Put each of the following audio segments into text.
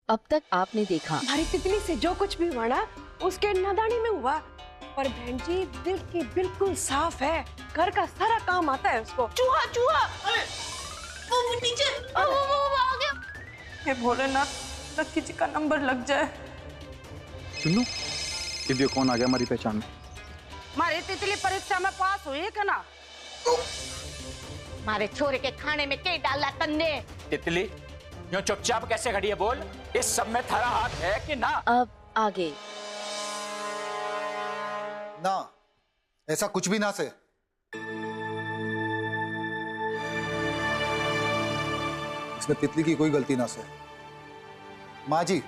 अब तक आपने देखा। हमारी तितली से जो कुछ भी हुआ ना उसके नादानी में हुआ। और बहन जी दिल की बिल्कुल साफ है, घर का सारा काम आता है उसको। चूहा चूहा, अरे वो नीचे, वो आ गया। हे भोलेनाथ, लक्की जी का नंबर लग जाए। सुनो, ये देखो कौन आ गया हमारी पहचान में। हमारी तितली परीक्षा में पास हुई है क्या ना? हमारे छोरे के खाने में क्या डाला तन्ने? तितली यूं चुपचाप कैसे खड़ी है बोल? इस सब में थारा हाथ है कि ना? अब आगे ना, ऐसा कुछ भी ना से। इसमें तितली की कोई गलती ना से। माँ जी,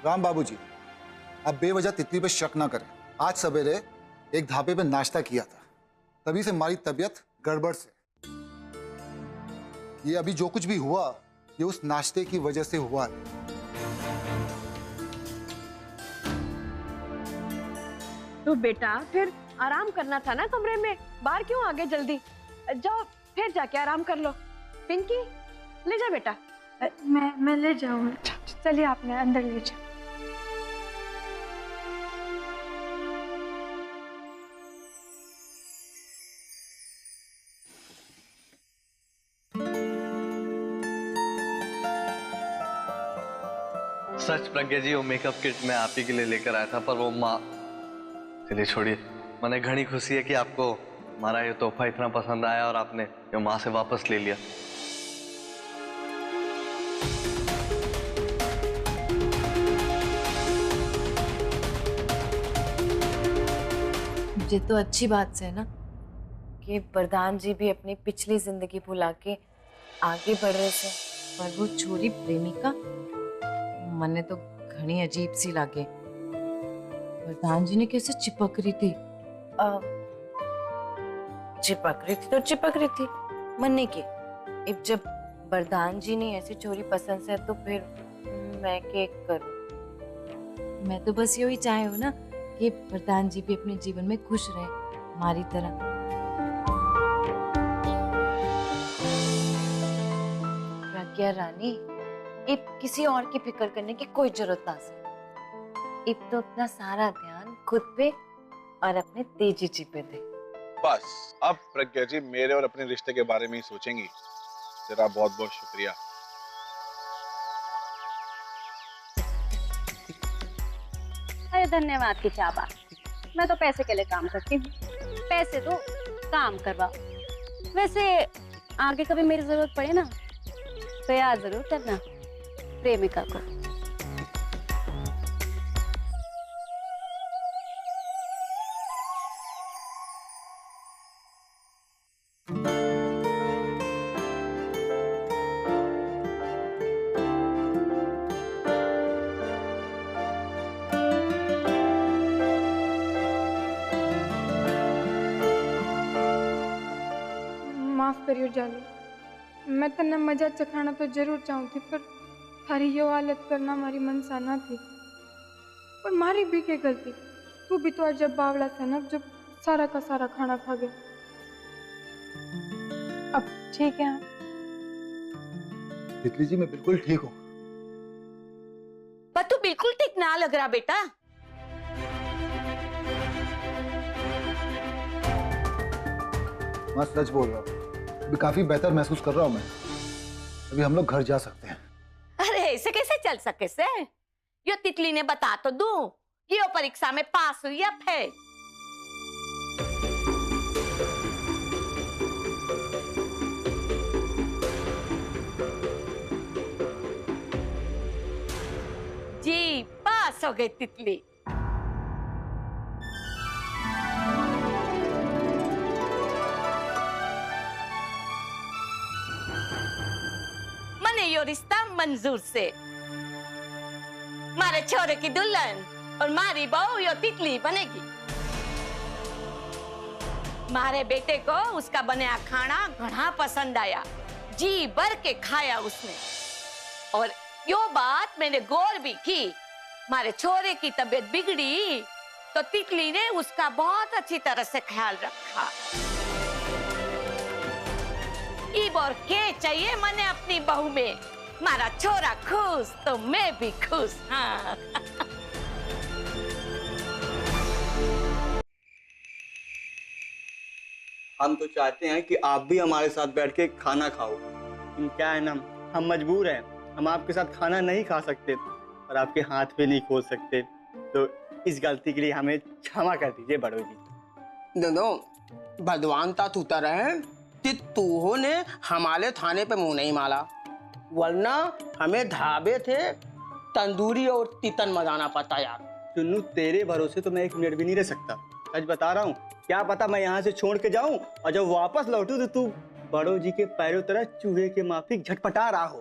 राम बाबू जी, आप बेवजह तितली पे शक ना करें। आज सवेरे एक ढाबे पे नाश्ता किया था, तभी से हमारी तबीयत गड़बड़ से। ये अभी जो कुछ भी हुआ ये उस नाश्ते की वजह से हुआ है। तो बेटा फिर आराम करना था ना कमरे में, बाहर क्यों आ गए जल्दी? जाओ फिर जाके आराम कर लो। पिंकी ले जा बेटा। मैं ले जाऊँ। चलिए आपने अंदर ले जाओ। सच प्रज्ञा जी, वो मेकअप किट मैं आप ही के लिए लेकर आया था, पर वो माँ। चलिए छोड़िए, मैंने घनी खुशी है कि आपको हमारा ये तोहफा इतना पसंद आया और आपने ये माँ से वापस ले लिया। मुझे तो अच्छी बात से है ना कि वरदान जी भी अपनी पिछली जिंदगी भुला के आगे बढ़ रहे थे, पर वो छोरी प्रेमिका मने तो घनी अजीब सी लागे। वरदान जी ने कैसे चिपक रही थी? चिपक रही थी तो चिपक रही थी मन्ने की। अब जब वरदान जी ने ऐसी छोरी पसंद है तो फिर मैं क्या करूं? मैं तो बस यही चाहे हूं ना कि वरदान जी भी अपने जीवन में खुश रहे हमारी तरह। प्रज्ञा रानी, अब किसी और की फिक्र करने की कोई जरूरत ना से। अब तो अपना सारा ध्यान खुद पे और अपने तेजी जी पे दे। बस अब प्रज्ञा जी मेरे और अपने रिश्ते के बारे में ही सोचेंगी। तेरा बहुत बहुत शुक्रिया। अरे धन्यवाद की क्या बात, मैं तो पैसे के लिए काम करती हूँ, पैसे तो काम करवाओ। वैसे आगे कभी मेरी जरूरत पड़े ना तो याद जरूर करना प्रेमिका को। माफ करियो जालू, मैं तन्ने मजा चखाना तो जरूर चाहूँ थी, पर थारी यो हालत करना मारी मनसा ना थी। पर मारी भी क्या गलती? तू भी तो जब बावड़ा था ना, जब सारा का सारा खाना खा गया। अब ठीक है। तितली जी मैं बिल्कुल ठीक हूँ। पर तू बिल्कुल ठीक ना लग रहा बेटा। मैं सच बोल रहा हूँ, अभी काफी बेहतर महसूस कर रहा हूँ मैं। अभी हम लोग घर जा सकते हैं। अरे ऐसे कैसे चल सके से? यो तितली ने बता तो दूं, यो परीक्षा में पास हुई या फेल? जी पास हो गई तितली। मने यो रिश्ता मंजूर से। मारे छोरे की दुल्हन और मारी बहू यो तितली बनेगी। मारे बेटे को उसका बनाया खाना घना पसंद आया, जी भर के खाया उसने। और यो बात मैंने गौर भी की। मारे छोरे की तबीयत बिगड़ी तो तितली ने उसका बहुत अच्छी तरह से ख्याल रखा। इब और क्या चाहिए मने अपनी बहू में? मारा छोरा खुश तो मैं भी खुश। हाँ। हम तो चाहते हैं कि आप भी हमारे साथ बैठ के खाना खाओ, लेकिन क्या है ना, हम मजबूर हैं, हम आपके साथ खाना नहीं खा सकते और आपके हाथ भी नहीं खोल सकते, तो इस गलती के लिए हमें क्षमा कर दीजिए बड़ो जी। दोनों भगवानता तूता रहे कि तूहो ने हमारे थाने पे मुंह नहीं मारा, वरना हमें ढाबे थे तंदूरी और तितन मजाना पता यार। चुन्नू तेरे भरोसे तो मैं एक मिनट भी नहीं रह सकता, सच बता रहा हूँ। क्या पता मैं यहाँ से छोड़ के जाऊं और जब वापस लौटूं तो तू बड़ो जी के पैरों तरह चूहे के माफिक झटपटा रहा हो।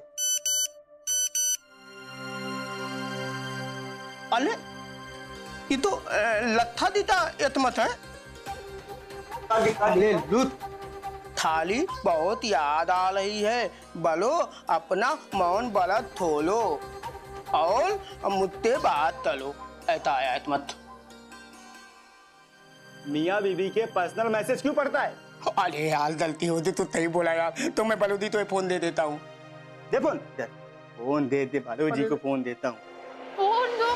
अरे ये तो लत्था दीता एतमत है। ले लूट। थाली बहुत याद आ रही है, बोलो अपना मौन बलद थोलो और मुझसे बात करो, ऐसा एतमत। मियाँ बीबी के पर्सनल मैसेज क्यों पढ़ता है? अरे यार गलती होती तो सही बोला यार, तो मैं बलूदी तो फोन दे देता हूँ। दे फोन, फोन दे दे, बालू जी को फोन देता हूँ। फोन दो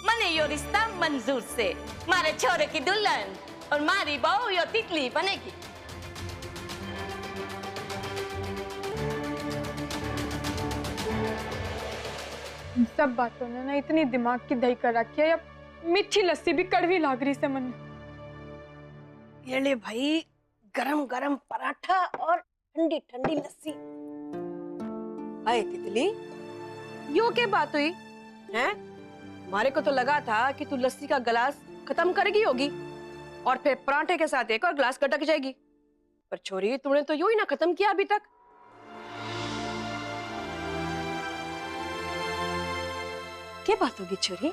मने यो रिश्ता मंजूर से मारे छोरे की दुल्हन और मारी बहू यो तितली बनेगी। सब बातों ने ना इतनी दिमाग की दही कर रखी है, अब मीठी लस्सी भी कड़वी लाग रही से मन। ये ले भाई गरम गरम पराठा और ठंडी ठंडी लस्सी। अरे तितली, यो क्या बात हुई हैं? हमारे को तो लगा था कि तू लस्सी का गिलास खत्म करेगी होगी और फिर पराठे के साथ एक और गिलास गटक जाएगी, पर छोरी तूने तो यूं ही ना खत्म किया अभी तक। क्या बात होगी छोरी?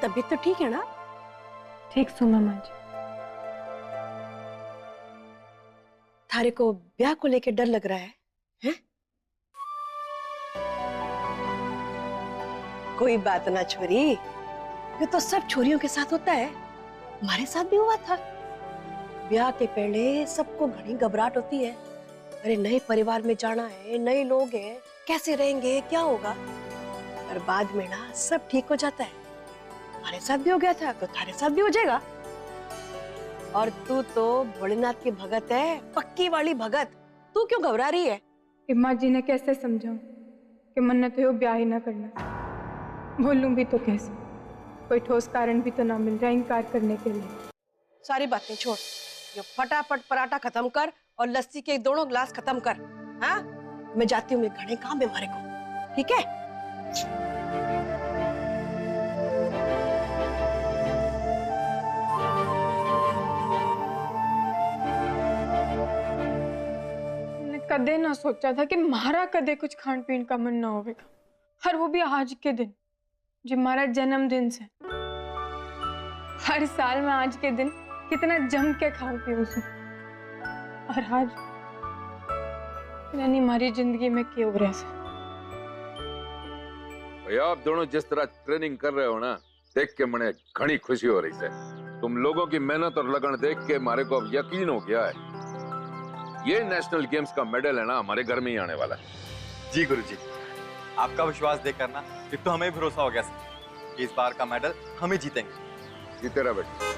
तबीयत तो ठीक है ना? ठीक सो मामा जी। थारे को ब्याह को लेके डर लग रहा है हैं? कोई बात ना छोरी, ये तो सब छोरियों के साथ होता है, हमारे साथ भी हुआ था। ब्याह के पहले सबको घनी घबराहट होती है, अरे नए परिवार में जाना है, नए लोग हैं, कैसे रहेंगे, क्या होगा, पर बाद में ना सब ठीक हो जाता है। हमारे साथ भी हो गया था तो थारे साथ भी हो जाएगा। और तू तो भोलेनाथ की भगत है, पक्की वाली भगत, तू क्यों घबरा रही है? इम्मा जी ने कैसे समझाऊं कि मन्नत है वो ब्याह ही ना करना, बोलूं भी तो कैसे, कोई ठोस कारण भी तो ना मिल रहा इनकार करने के लिए। सारी बातें छोड़, ये फटाफट पराठा खत्म कर और लस्सी के दोनों गिलास खत्म कर। हाँ, मैं जाती हूँ, मैं घने काम है हमारे को, ठीक है? कदे ना सोचा था कि मारा कदे कुछ खान पीन का मन ना होगा, हर वो भी आज के दिन जो हमारा जन्मदिन से। हर साल मैं आज के दिन कितना जम के खाऊं पीऊं से, और आज यानी हमारी जिंदगी में क्यों हो रहा है? भैया आप दोनों जिस तरह ट्रेनिंग कर रहे हो ना, देख के मने घनी खुशी हो रही है। तुम लोगों की मेहनत और लगन देख के हमारे को अब यकीन हो गया है, ये नेशनल गेम्स का मेडल है ना हमारे घर में ही आने वाला है। जी गुरुजी, आपका विश्वास देखकर ना फिर तो हमें भरोसा हो गया सर कि इस बार का मेडल हम ही जीतेंगे। जीते रह बेटा।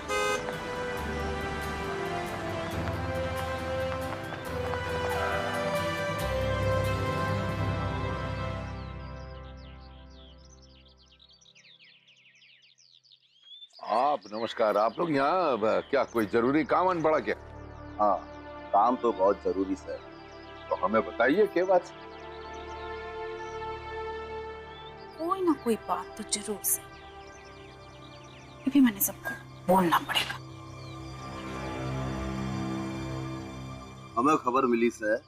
आप नमस्कार, आप लोग यहाँ क्या कोई जरूरी काम आन पड़ा क्या? हाँ, काम तो बहुत जरूरी सर। तो हमें बताइए क्या बात? कोई ना कोई बात तो जरूर से, ये भी मैंने सबको बोलना पड़ेगा। हमें खबर मिली सर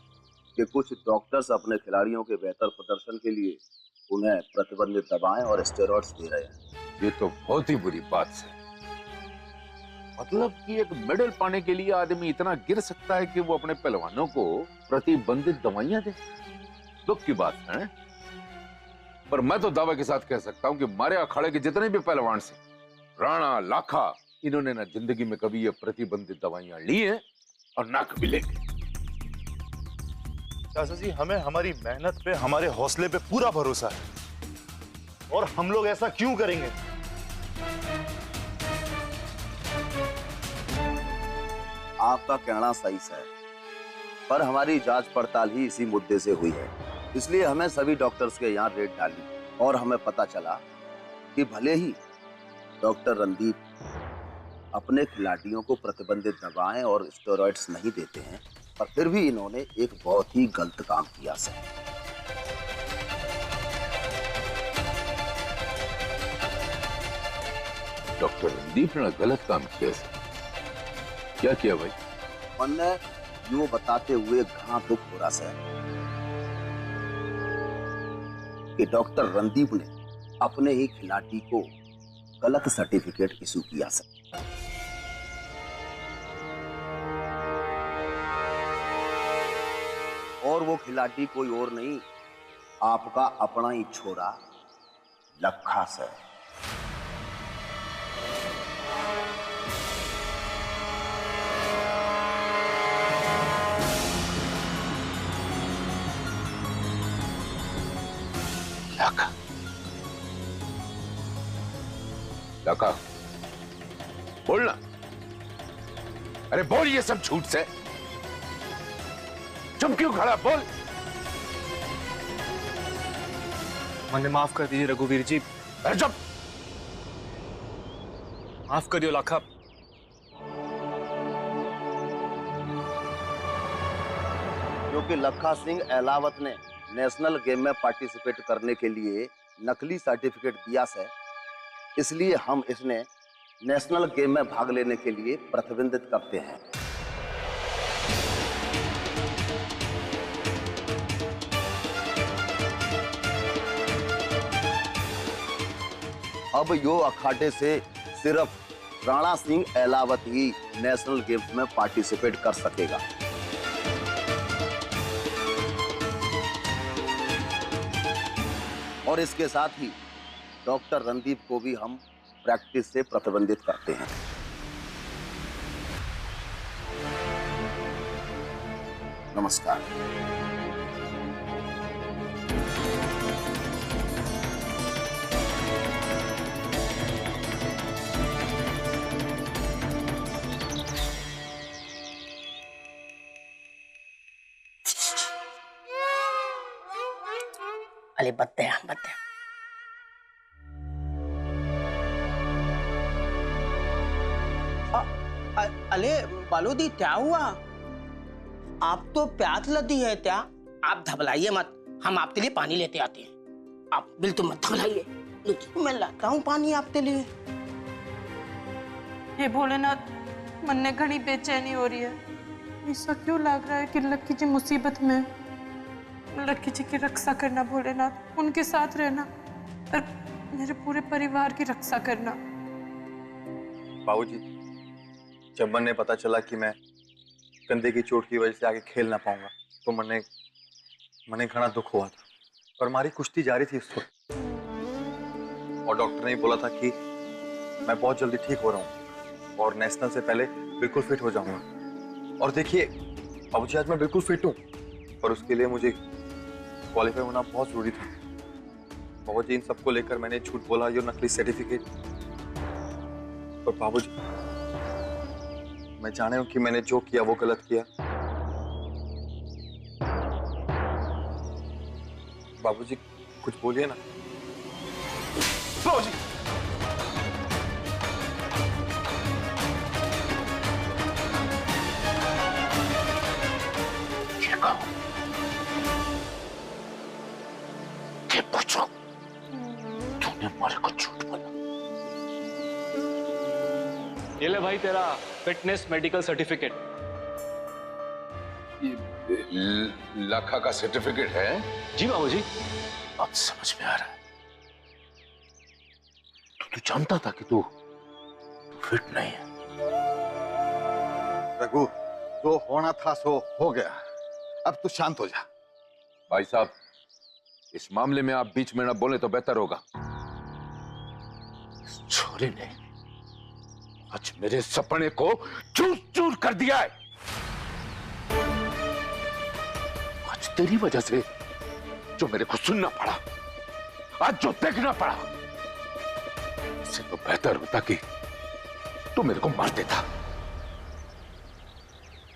कि कुछ डॉक्टर्स अपने खिलाड़ियों के बेहतर प्रदर्शन के लिए उन्हें प्रतिबंधित दवाएं और स्टेरॉइड्स दे रहे हैं। ये तो बहुत ही बुरी बात है। मतलब कि एक मेडल पाने के लिए आदमी इतना गिर सकता है कि वो अपने पहलवानों को प्रतिबंधित दवाइयां दे? दुख की बात है। पर मैं तो दावे के साथ कह सकता हूं कि हमारे अखाड़े के जितने भी पहलवान से राणा लाखा, इन्होंने ना जिंदगी में कभी ये प्रतिबंधित दवाइयां ली हैं और ना कभी लेंगे। चाचा जी, हमें हमारी मेहनत पे, हमारे हौसले पे पूरा भरोसा है और हम लोग ऐसा क्यों करेंगे? आपका कहना सही है, पर हमारी जांच पड़ताल ही इसी मुद्दे से हुई है। इसलिए हमें सभी डॉक्टर्स के यहाँ रेड डाली और हमें पता चला कि भले ही डॉक्टर रणदीप अपने खिलाड़ियों को प्रतिबंधित दवाएं और स्टेरॉइड्स नहीं देते हैं, पर फिर भी इन्होंने एक बहुत ही गलत काम किया सर। डॉक्टर रणदीप ने गलत काम किया सर। क्या किया भाई? मैंने यूं बताते हुए घना दुख हो रहा है कि डॉक्टर रणदीप ने अपने ही खिलाड़ी को गलत सर्टिफिकेट इशू किया सर। और वो खिलाड़ी कोई और नहीं, आपका अपना ही छोरा लखा सर। लखा, बोलना। अरे बोल, ये सब झूठ से चुप क्यों खड़ा? बोल। मैंने माफ कर दीजिए रघुवीर जी। अरे चुप। माफ करियो लाखा। क्योंकि लखा सिंह अहलावत ने नेशनल गेम में पार्टिसिपेट करने के लिए नकली सर्टिफिकेट दिया है, इसलिए हम इसने नेशनल गेम में भाग लेने के लिए प्रतिबंधित करते हैं। अब यो अखाड़े से सिर्फ राणा सिंह अहलावत ही नेशनल गेम्स में पार्टिसिपेट कर सकेगा। और इसके साथ ही डॉक्टर रणदीप को भी हम प्रैक्टिस से प्रतिबंधित करते हैं। नमस्कार। अरे बत्ते बत्ते। अले बालूदी, क्या हुआ? आप तो प्यास लगी है क्या? आप घबराइए मत, हम आपके लिए पानी लेते आते हैं। आप बिल्कुल मत घबराइए, मैं लाता हूँ पानी आपके लिए। हे भोलेनाथ, मन ने घनी बेचैनी हो रही है। ऐसा क्यों लग रहा है कि लक्की जी मुसीबत में? लक्की जी की रक्षा करना भोलेनाथ, उनके साथ रहना और मेरे पूरे परिवार की रक्षा करना। बाबूजी, जब मन ने पता चला कि मैं कंधे की चोट की वजह से आगे खेल ना पाऊंगा, तो मन घना दुख हुआ था। पर हमारी कुश्ती जारी थी उस वक्त, और डॉक्टर ने बोला था कि मैं बहुत जल्दी ठीक हो रहा हूँ और नेशनल से पहले बिल्कुल फिट हो जाऊंगा। और देखिए बाबूजी, आज मैं बिल्कुल फिट हूँ, पर उसके लिए मुझे क्वालिफाई होना बहुत जरूरी था। बाबूजी, इन सबको लेकर मैंने झूठ बोला, ये नकली सर्टिफिकेट। पर बाबूजी, मैं जाने हूं कि मैंने जो किया वो गलत किया। बाबूजी, कुछ बोलिए ना। बाबूजी, पूछो, तूने मेरे को झूठ बोला? ये ले भाई तेरा फिटनेस मेडिकल सर्टिफिकेट। लाखा का सर्टिफिकेट है? जी बाबूजी। अब समझ में आ रहा है। तू जानता था कि तू फिट नहीं है। रघु, जो होना था सो हो गया, अब तू शांत हो जा। भाई साहब, इस मामले में आप बीच में ना बोले तो बेहतर होगा। इस छोरी ने आज मेरे सपने को चूर चूर कर दिया है। आज तेरी वजह से जो मेरे को सुनना पड़ा, आज जो देखना पड़ा, इससे तो बेहतर होता कि तू मेरे को मार देता।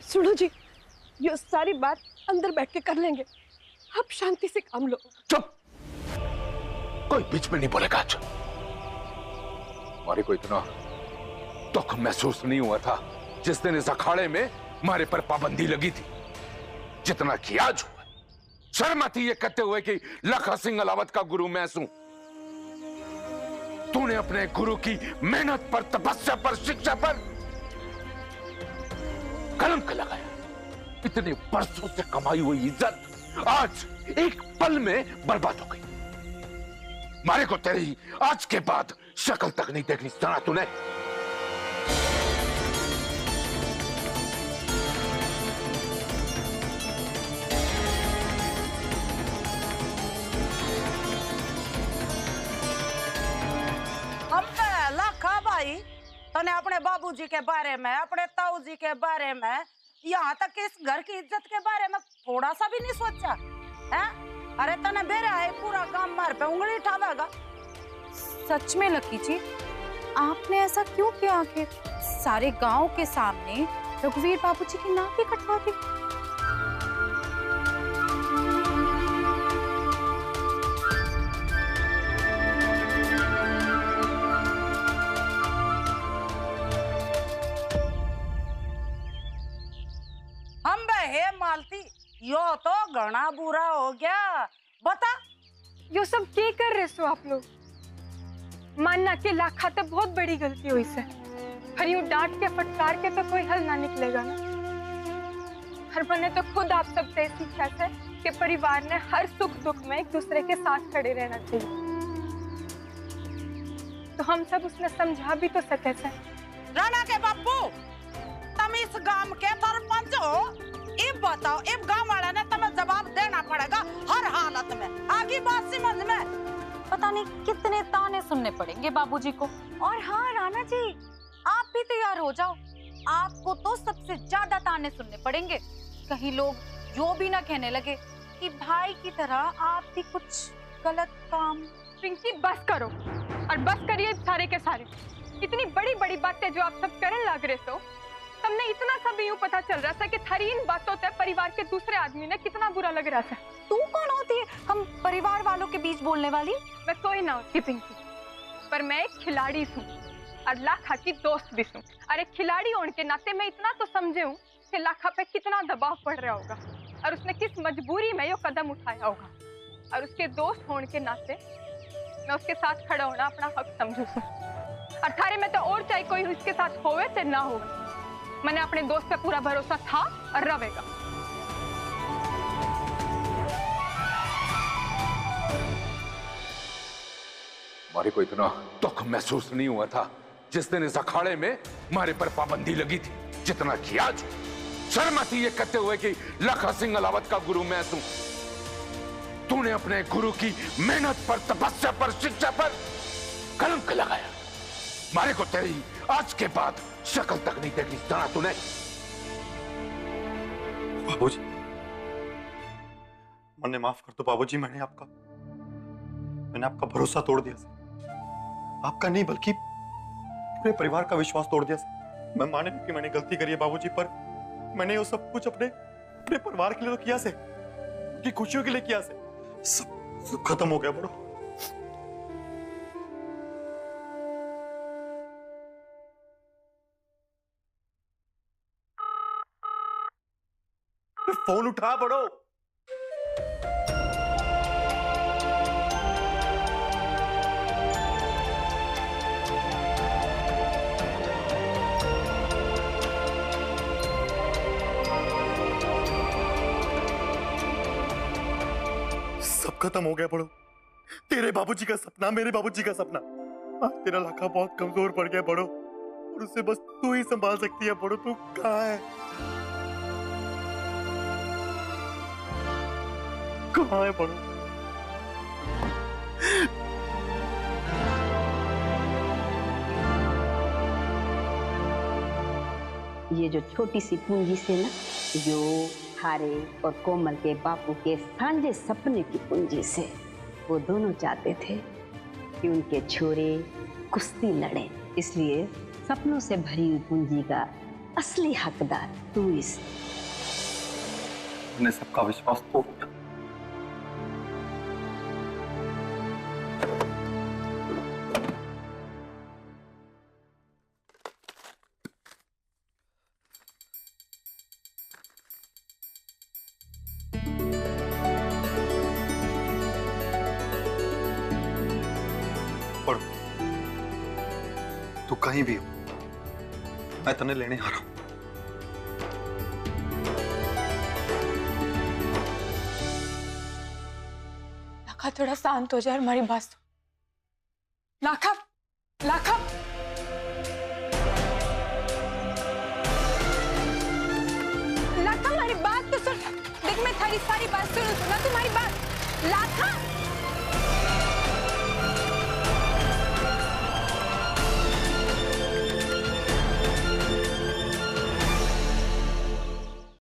सुनो जी, ये सारी बात अंदर बैठ के कर लेंगे, आप शांति से काम लो। चुप, कोई बीच में नहीं बोलेगा आज। हमारे को इतना दुख महसूस नहीं हुआ था जिस दिन इस अखाड़े में हमारे पर पाबंदी लगी थी, जितना कि आज हुआ। शर्म आती ये कहते हुए कि लखा सिंह अलावत का गुरु मैं हूं। तूने अपने गुरु की मेहनत पर, तपस्या पर, शिक्षा पर कलंक लगाया। इतने बरसों से कमाई हुई इज्जत आज एक पल में बर्बाद हो गई। मारे को तेरी आज के बाद शक्ल तक नहीं देखनी सुना तूने। लाखा भाई, तने अपने बाबूजी के बारे में, अपने ताऊ जी के बारे में, यहाँ तक कि इस घर की इज्जत के बारे में थोड़ा सा भी नहीं सोचा है? अरे तने बेरा है पूरा काम मार पे उंगली उठावेगा। सच में लकी जी, आपने ऐसा क्यों किया? आखिर सारे गांव के सामने रघुवीर बाबूजी की नाक ही कटवा दी। हे मालती, यो तो घना बुरा हो गया। बता, यो सब क्या कर रहे सो आप लोग? मानना के लाखा तो बहुत बड़ी गलती हुई से, पर यूं डांट के फटकार के तो कोई हल ना निकलेगा ना। हर मैंने तो खुद आप सबसे सीखा है कि परिवार ने हर सुख दुख में एक दूसरे के साथ खड़े रहना चाहिए। तो हम सब उसने समझा भी तो सके से। राणा के बापू, तुम इस गांव के सरपंच हो, इब बताओ, इब गांव वाला ने तुम्हें जवाब देना पड़ेगा हर हालत में। आगे बात समझ में। पता नहीं कितने ताने सुनने पड़ेंगे बाबूजी को। और हाँ राणा जी, आप भी तैयार हो जाओ, आपको तो सबसे ज्यादा ताने सुनने पड़ेंगे। कहीं लोग यो भी ना कहने लगे कि भाई की तरह आप भी कुछ गलत काम। पिंकी बस करो, और बस करिए सारे के सारे। इतनी बड़ी बड़ी बातें जो आप सब करने लग रहे हो, तमने इतना सब यूं पता चल रहा था कि थारी इन बातों से परिवार के दूसरे आदमी ने कितना बुरा लग रहा था। तू कौन होती है हम परिवार वालों के बीच बोलने वाली? मैं कोई ना होती पिंकी, पर मैं एक खिलाड़ी हूँ और लाखा की दोस्त भी हूँ। अरे खिलाड़ी होने के नाते मैं इतना तो समझे हूँ कि लाखा पे कितना दबाव पड़ रहा होगा और उसने किस मजबूरी में ये कदम उठाया होगा, और उसके दोस्त होने के नाते मैं उसके साथ खड़ा होना अपना हक समझू। और थारे में तो और चाहे कोई उसके साथ होवे चाहे ना होवे, मैंने अपने दोस्त पे पूरा भरोसा था और रहेगा। हमारे को इतना दुख महसूस नहीं हुआ था जिस दिन इस अखाड़े में हमारे पर पाबंदी लगी थी, जितना कि आज। शर्म आती ये कहते हुए कि लखा सिंह अलावत का गुरु मैं हूं। तूने अपने गुरु की मेहनत पर, तपस्या पर, शिक्षा पर कलंक लगाया। हमारे को तेरी आज के बाद शक्ल तक नहीं देखनी सुना तूने। बाबूजी, मन्ने माफ कर दो बाबूजी। मैंने आपका भरोसा तोड़ दिया। आपका नहीं बल्कि पूरे परिवार का विश्वास तोड़ दिया। मैं माने कि मैंने गलती करी है बाबूजी, पर मैंने वो सब कुछ अपने परिवार के लिए तो किया से, उनकी खुशियों के लिए किया से। सब खत्म हो गया बड़ो। फोन उठा बड़ो। सब खत्म हो गया बड़ो। तेरे बाबूजी का सपना, मेरे बाबूजी का सपना। आज तेरा लाखा बहुत कमजोर पड़ गया बड़ो, और उसे बस तू ही संभाल सकती है बड़ो। तू कहाँ है? कहाँ है बड़ो? ये जो छोटी सी पूंजी से ना, जो थारे और कोमल के बापू के सांझे सपने की पूंजी से, वो दोनों चाहते थे कि उनके छोरे कुश्ती लड़े। इसलिए सपनों से भरी हुई पूंजी का असली हकदार तू इस मैंने सबका विश्वास तोड़ दिया। और तू कहीं भी हो, मैं तने लेने आ रहा हूं। लाखा थोड़ा शांत हो जाए और हमारी बात सुन। लाखा, लाखा, लाखा हमारी बात तो सुन। देख मैं थारी सारी बात